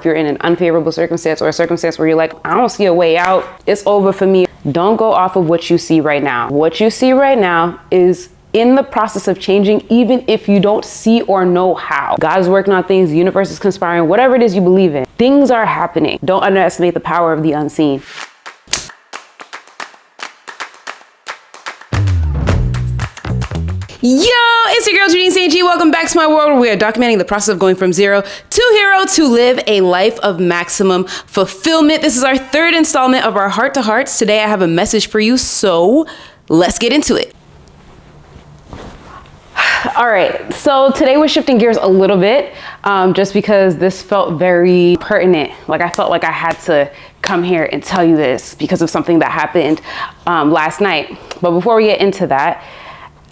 If you're in an unfavorable circumstance or a circumstance where you're like, I don't see a way out, it's over for me. Don't go off of what you see right now. What you see right now is in the process of changing, even if you don't see or know how. God is working on things, the universe is conspiring, whatever it is you believe in. Things are happening. Don't underestimate the power of the unseen. Yo, it's your girl Janine St. G. Welcome back to my world where we are documenting the process of going from zero to hero to live a life of maximum fulfillment. This is our third installment of our Heart to Hearts. Today I have a message for you, so let's get into it. All right, so today we're shifting gears a little bit just because this felt very pertinent. Like I felt like I had to come here and tell you this because of something that happened last night. But before we get into that,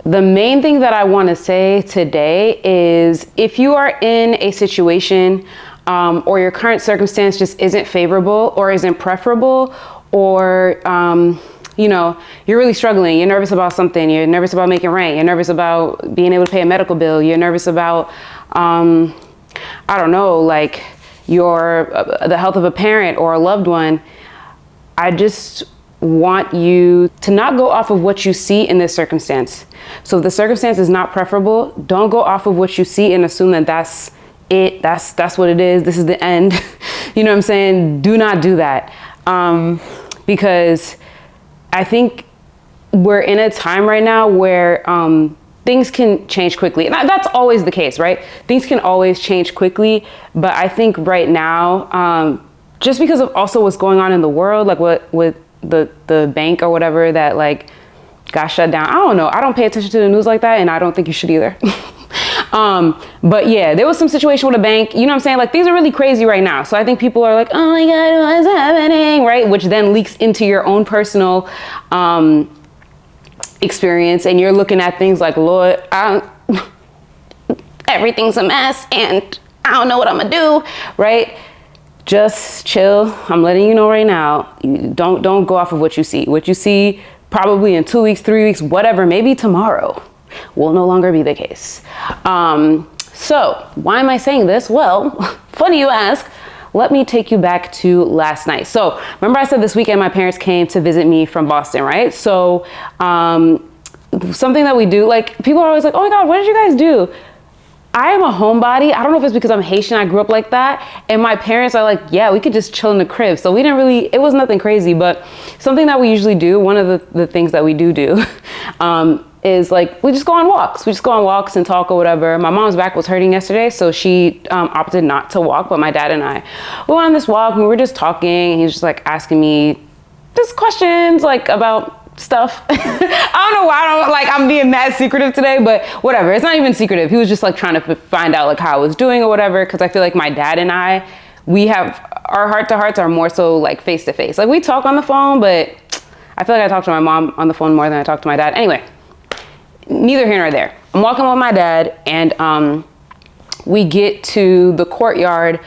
the main thing that I want to say today is if you are in a situation or your current circumstance just isn't favorable or isn't preferable, or you know, you're really struggling, you're nervous about something, you're nervous about making rent, you're nervous about being able to pay a medical bill, you're nervous about I don't know, like the health of a parent or a loved one, I just want you to not go off of what you see in this circumstance. So if the circumstance is not preferable, don't go off of what you see and assume that that's it, that's what it is, this is the end. You know what I'm saying? Do not do that. Because I think we're in a time right now where things can change quickly. And that's always the case, right? Things can always change quickly. But I think right now, just because of also what's going on in the world, like what with the bank or whatever that like got shut down. I don't know. I don't pay attention to the news like that, and I don't think you should either. But yeah, there was some situation with a bank, you know what I'm saying? Like things are really crazy right now. So I think people are like, oh my God, what's happening? Right? Which then leaks into your own personal experience. And you're looking at things like, Lord, everything's a mess and I don't know what I'm gonna do, right? Just chill. I'm letting you know right now, don't go off of what you see. What you see probably in 2 weeks, 3 weeks, whatever, maybe tomorrow will no longer be the case. So why am I saying this? Well, funny you ask. Let me take you back to last night. So remember I said this weekend my parents came to visit me from Boston, right? So something that we do, like people are always like, oh my God, what did you guys do? I am a homebody. I don't know if it's because I'm Haitian, I grew up like that. And my parents are like, yeah, we could just chill in the crib. So we didn't really, it was nothing crazy, but something that we usually do, one of the things that we do is like, we just go on walks. We just go on walks and talk or whatever. My mom's back was hurting yesterday, so she opted not to walk, but my dad and I, we went on this walk and we were just talking. And he was just like asking me just questions like about stuff. I don't know why I'm being mad secretive today, but whatever. It's not even secretive. He was just like trying to find out like how I was doing or whatever. Cause I feel like my dad and I, we have our heart to hearts are more so like face to face. Like we talk on the phone, but I feel like I talk to my mom on the phone more than I talk to my dad. Anyway, neither here nor there. I'm walking with my dad and we get to the courtyard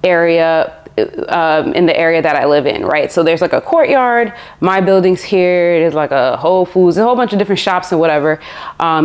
area in the area that I live in, right? So there's like a courtyard, my building's here, there's like a Whole Foods, a whole bunch of different shops and whatever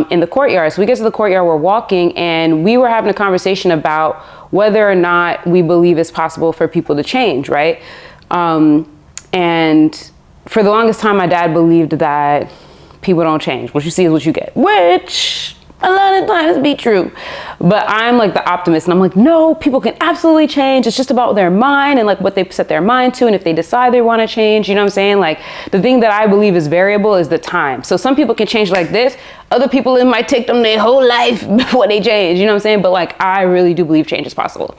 in the courtyard. So we get to the courtyard, we're walking, and we were having a conversation about whether or not we believe it's possible for people to change, right? And for the longest time, my dad believed that people don't change. What you see is what you get, which a lot of times be true. But I'm like the optimist and I'm like, no, people can absolutely change. It's just about their mind and like what they set their mind to. And if they decide they want to change, you know what I'm saying? Like the thing that I believe is variable is the time. So some people can change like this. Other people, it might take them their whole life before they change, you know what I'm saying? But like, I really do believe change is possible.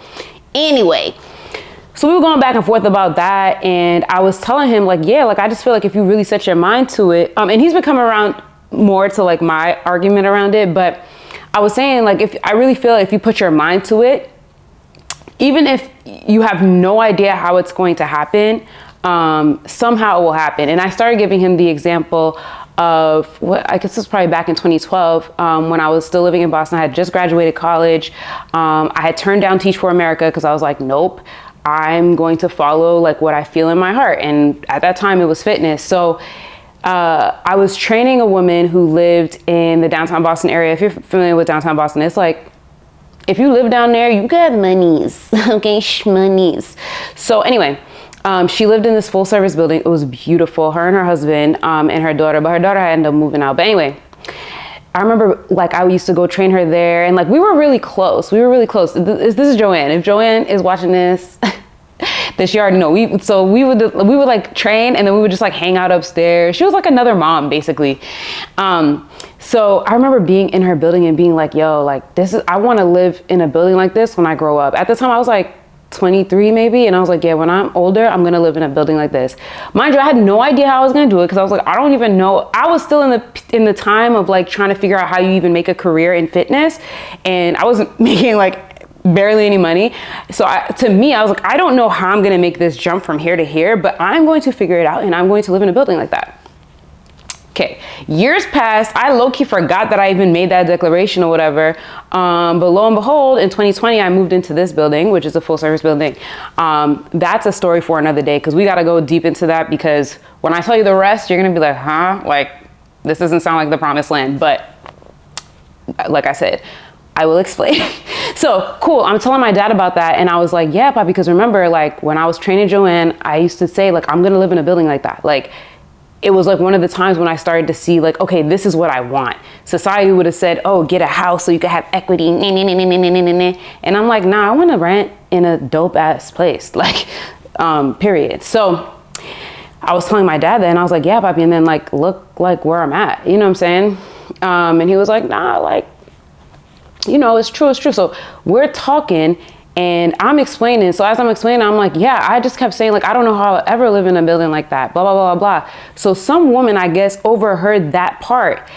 Anyway, so we were going back and forth about that. And I was telling him like, yeah, like I just feel like if you really set your mind to it, and he's been coming around more to like my argument around it, but I was saying like if I really feel if you put your mind to it, even if you have no idea how it's going to happen, somehow it will happen. And I started giving him the example of what I guess this was probably back in 2012 when I was still living in Boston. I had just graduated college. I had turned down Teach for America because I was like, nope, I'm going to follow like what I feel in my heart. And at that time it was fitness. So I was training a woman who lived in the downtown Boston area. If you're familiar with downtown Boston, it's like if you live down there, you got monies, okay, shmonies. So anyway, she lived in this full service building. It was beautiful. Her and her husband and her daughter, but her daughter had ended up moving out. But anyway, I remember like I used to go train her there, and like we were really close. This is Joanne. If Joanne is watching this, then she already know. We would like train, and then we would just like hang out upstairs. She was like another mom basically. So I remember being in her building and being like, yo, like I want to live in a building like this when I grow up. At the time I was like 23 maybe, and I was like, yeah, when I'm older, I'm gonna live in a building like this. Mind you, I had no idea how I was gonna do it, because I was like, I don't even know. I was still in the time of like trying to figure out how you even make a career in fitness, and I wasn't making like barely any money. So to me, I was like, I don't know how I'm gonna make this jump from here to here, but I'm going to figure it out, and I'm going to live in a building like that. Okay, years passed. I low-key forgot that I even made that declaration or whatever. But lo and behold, in 2020, I moved into this building, which is a full-service building. That's a story for another day, because we got to go deep into that, because when I tell you the rest, you're going to be like, huh? Like, this doesn't sound like the promised land. But like I said, I will explain. So cool. I'm telling my dad about that. And I was like, yeah, Pop, because remember, like when I was training Joanne, I used to say like, I'm going to live in a building like that. Like, it was like one of the times when I started to see like, okay, this is what I want. Society would have said, oh, get a house so you could have equity. And I'm like, nah, I want to rent in a dope ass place, like, period. So I was telling my dad that, and I was like, yeah, Papi. And then like, look like where I'm at, you know what I'm saying? And he was like, nah, like, you know, it's true. So we're talking, and I'm explaining. So as I'm explaining, I'm like, yeah, I just kept saying like, I don't know how I'll ever live in a building like that, blah, blah, blah, blah. So some woman, I guess, overheard that part.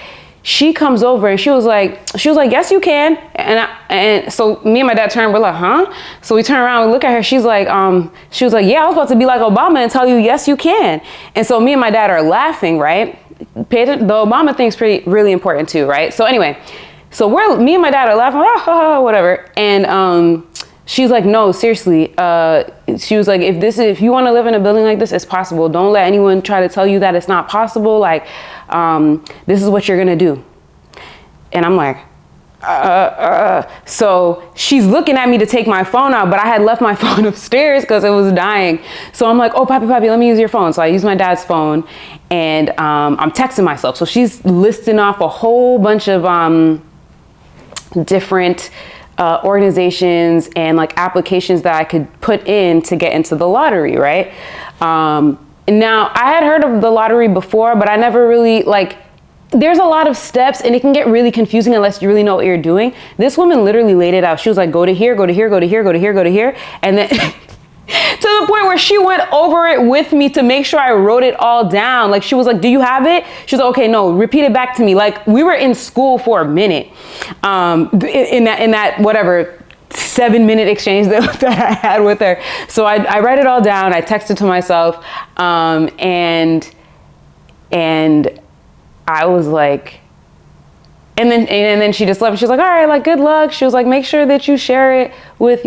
She comes over and she was like, yes, you can. And so me and my dad turned, we're like, huh? So we turn around, we look at her. She was like, yeah, I was about to be like Obama and tell you, yes, you can. And so me and my dad are laughing, right? The Obama thing's really important too, right? So anyway, so me and my dad are laughing, whatever. And, she's like, no, seriously. She was like, if you want to live in a building like this, it's possible. Don't let anyone try to tell you that it's not possible. Like, this is what you're going to do. And I'm like, so she's looking at me to take my phone out, but I had left my phone upstairs because it was dying. So I'm like, oh, Papi, let me use your phone. So I use my dad's phone, and I'm texting myself. So she's listing off a whole bunch of different organizations and like applications that I could put in to get into the lottery, right? Now I had heard of the lottery before, but I never really like, there's a lot of steps and it can get really confusing unless you really know what you're doing. This woman literally laid it out. She was like, go to here, go to here, go to here, go to here, go to here. And then to the point where she went over it with me to make sure I wrote it all down. Like, she was like, do you have it? She was like, okay, no, repeat it back to me. Like, we were in school for a minute, in that whatever 7-minute exchange that I had with her. So I write it all down. I texted to myself, and I was like, and then she just left. She was like, all right, like, good luck. She was like, make sure that you share it with,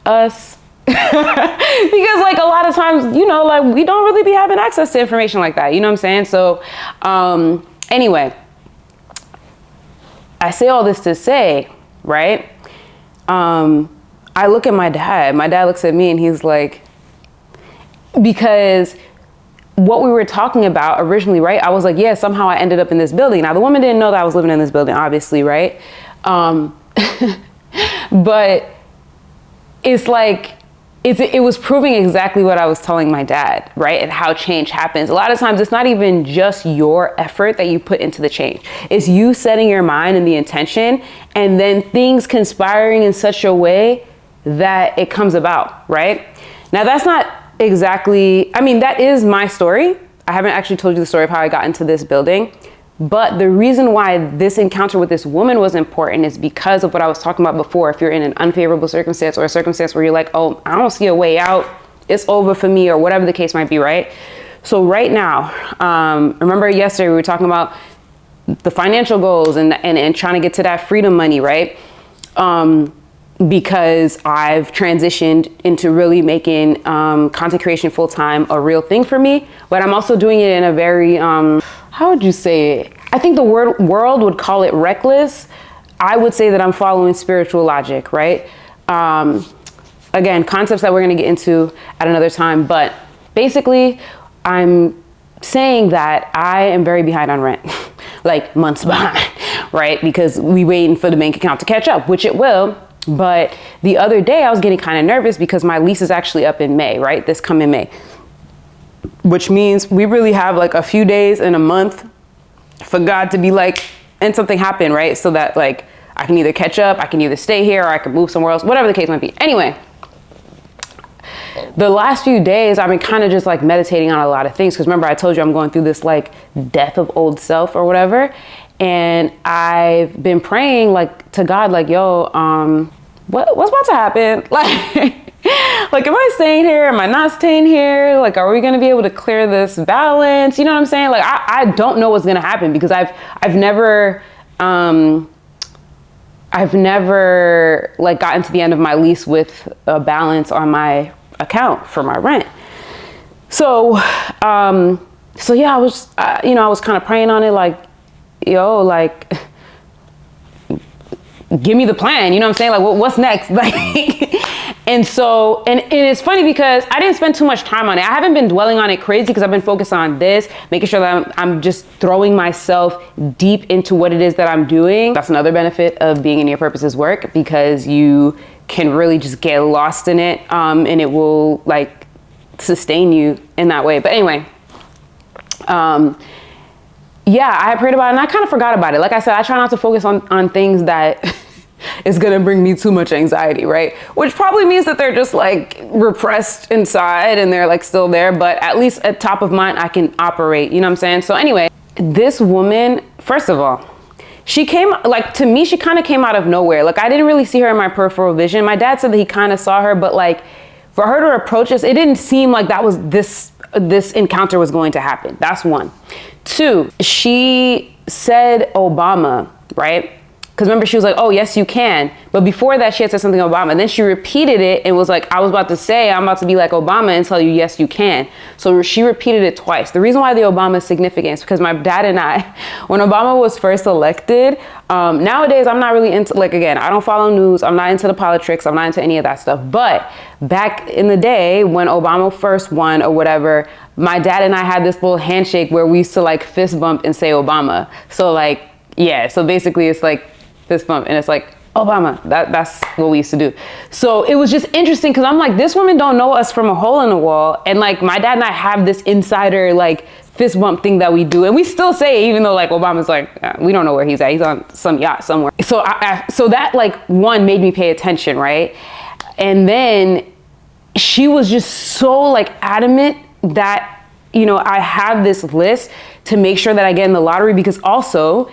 us. Because like a lot of times, like we don't really be having access to information like that. You know what I'm saying? So, anyway, I say all this to say, right? I look at my dad looks at me and he's like, because what we were talking about originally, right? I was like, yeah, somehow I ended up in this building. Now the woman didn't know that I was living in this building, obviously, right? But it's like, it was proving exactly what I was telling my dad, right? And how change happens. A lot of times it's not even just your effort that you put into the change. It's you setting your mind and the intention, and then things conspiring in such a way that it comes about, right? Now that's not exactly, that is my story. I haven't actually told you the story of how I got into this building. But the reason why this encounter with this woman was important is because of what I was talking about before. If you're in an unfavorable circumstance or a circumstance where you're like, oh, I don't see a way out, it's over for me, or whatever the case might be, right? So right now, remember yesterday we were talking about the financial goals and trying to get to that freedom money, right? Because I've transitioned into really making content creation full-time a real thing for me, but I'm also doing it in a very, how would you say it? I think the world would call it reckless. I would say that I'm following spiritual logic, right? Again, concepts that we're going to get into at another time, but basically I'm saying that I am very behind on rent, like months behind, right? Because we waiting for the bank account to catch up, which it will. But the other day I was getting kind of nervous because my lease is actually up in May, right? This coming May, which means we really have like a few days in a month for God to be like, and something happen, right? So that like I can either catch up, I can either stay here, or I can move somewhere else, whatever the case might be. Anyway, the last few days I've been kind of just like meditating on a lot of things, because remember I told you I'm going through this like death of old self or whatever, and I've been praying like to God, like, yo, what's about to happen? Like, am I staying here? Am I not staying here? Like, are we going to be able to clear this balance? You know what I'm saying? Like, I don't know what's going to happen, because I've never like gotten to the end of my lease with a balance on my account for my rent. So yeah, I was, I was kind of praying on it, like, yo, like, give me the plan. You know what I'm saying? Like, what's next? Like, and so, and it's funny because I didn't spend too much time on it. I haven't been dwelling on it crazy because I've been focused on this, making sure that I'm just throwing myself deep into what it is that I'm doing. That's another benefit of being in your purposes work, because you can really just get lost in it, and it will like sustain you in that way. But anyway, yeah, I prayed about it and I kind of forgot about it. Like I said, I try not to focus on things that is going to bring me too much anxiety, right? Which probably means that they're just like repressed inside and they're like still there, but at least at top of mind, I can operate, you know what I'm saying? So anyway, this woman, first of all, she came, like, to me, she kind of came out of nowhere. Like, I didn't really see her in my peripheral vision. My dad said that he kind of saw her, but like for her to approach us, it didn't seem like that was this encounter was going to happen. That's one. Two, she said Obama, right? Because remember, she was like, oh, yes, you can. But before that, she had said something Obama. Then she repeated it and was like, I was about to say, I'm about to be like Obama and tell you, yes, you can. So she repeated it twice. The reason why the Obama is significant is because my dad and I, when Obama was first elected, nowadays, I'm not really into, like, again, I don't follow news. I'm not into the politics. I'm not into any of that stuff. But back in the day when Obama first won or whatever, my dad and I had this little handshake where we used to like fist bump and say Obama. So like, yeah, so basically it's like fist bump and it's like Obama. That's what we used to do. So it was just interesting because I'm like, this woman don't know us from a hole in the wall. And like my dad and I have this insider like fist bump thing that we do. And we still say it, even though like Obama's like, we don't know where he's at. He's on some yacht somewhere. So so that like one made me pay attention, right? And then she was just so like adamant that, you know, I have this list to make sure that I get in the lottery, because also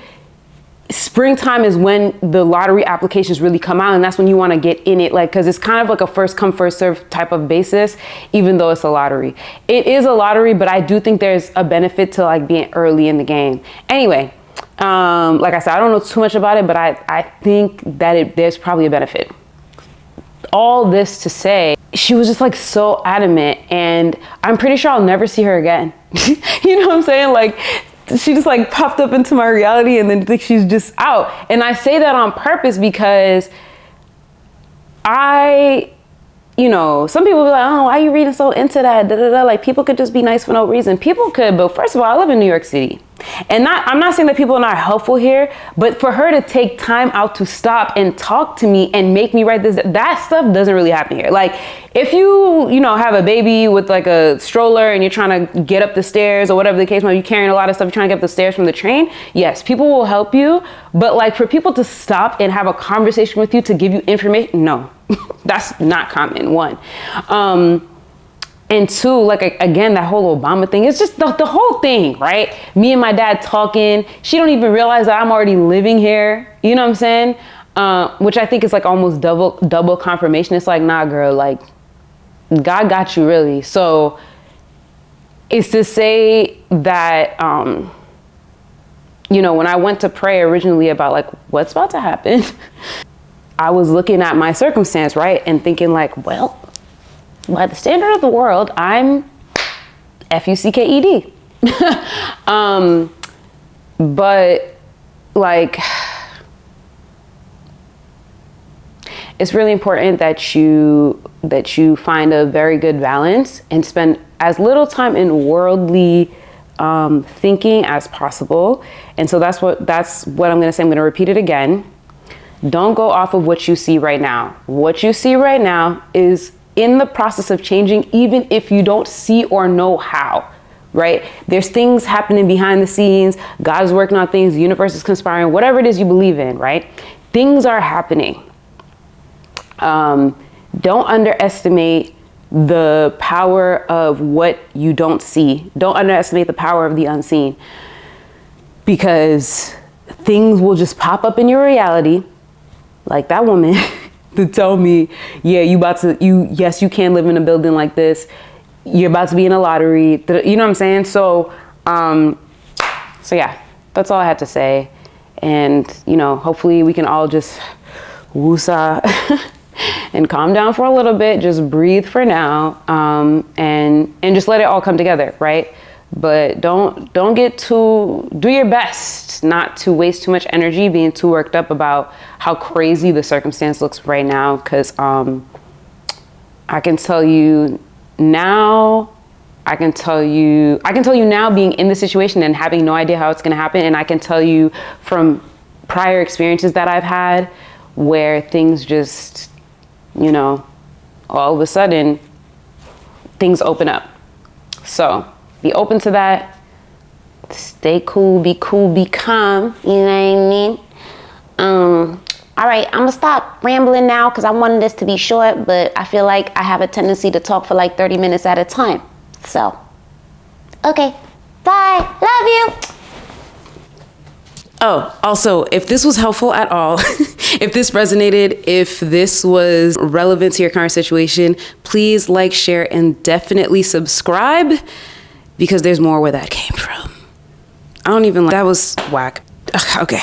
springtime is when the lottery applications really come out, and that's when you want to get in it, like, because it's kind of like a first come first serve type of basis, even though it's a lottery. It is a lottery, but I do think there's a benefit to like being early in the game. Anyway, like I said, I don't know too much about it, but I think that there's probably a benefit. All this to say, she was just like so adamant, and I'm pretty sure I'll never see her again. You know what I'm saying? Like, she just like popped up into my reality and then like she's just out. And I say that on purpose because you know, some people be like, oh, why are you reading so into that? Da, da, da. Like, people could just be nice for no reason. People could, but first of all, I live in New York City. And I'm not saying that people are not helpful here, but for her to take time out to stop and talk to me and make me write this, that stuff doesn't really happen here. Like, if you know, have a baby with like a stroller and you're trying to get up the stairs or whatever the case might be, you're carrying a lot of stuff, you're trying to get up the stairs from the train, yes, people will help you. But like, for people to stop and have a conversation with you to give you information, no, that's not common, one. And two, like, again, that whole Obama thing, it's just the whole thing, right? Me and my dad talking, she don't even realize that I'm already living here. You know what I'm saying? Which I think is like almost double confirmation. It's like, nah, girl, like, God got you, really. So it's to say that, you know, when I went to pray originally about like what's about to happen, I was looking at my circumstance, right? And thinking like, well, by the standard of the world, I'm Fucked. But like, it's really important that you find a very good balance and spend as little time in worldly thinking as possible. And so that's what I'm gonna say. I'm gonna repeat it again. Don't go off of what you see right now. What you see right now is in the process of changing, even if you don't see or know how, right? There's things happening behind the scenes. God is working on things. The universe is conspiring, whatever it is you believe in, right? Things are happening. Don't underestimate the power of what you don't see. Don't underestimate the power of the unseen, because things will just pop up in your reality. Like that woman to tell me, yeah, yes, you can live in a building like this. You're about to be in a lottery. You know what I'm saying? So yeah, that's all I had to say. And, hopefully we can all just woosah and calm down for a little bit. Just breathe for now. And just let it all come together, right? But don't do your best not to waste too much energy being too worked up about how crazy the circumstance looks right now. Cause, I can tell you now being in the situation and having no idea how it's going to happen. And I can tell you from prior experiences that I've had where things just, all of a sudden things open up. So be open to that. Stay cool, be calm. You know what I mean? All right, I'm gonna stop rambling now because I wanted this to be short, but I feel like I have a tendency to talk for like 30 minutes at a time. So, okay, bye, love you. Oh, also, if this was helpful at all, if this resonated, if this was relevant to your current situation, please like, share, and definitely subscribe, because there's more where that came from. That was whack. Okay.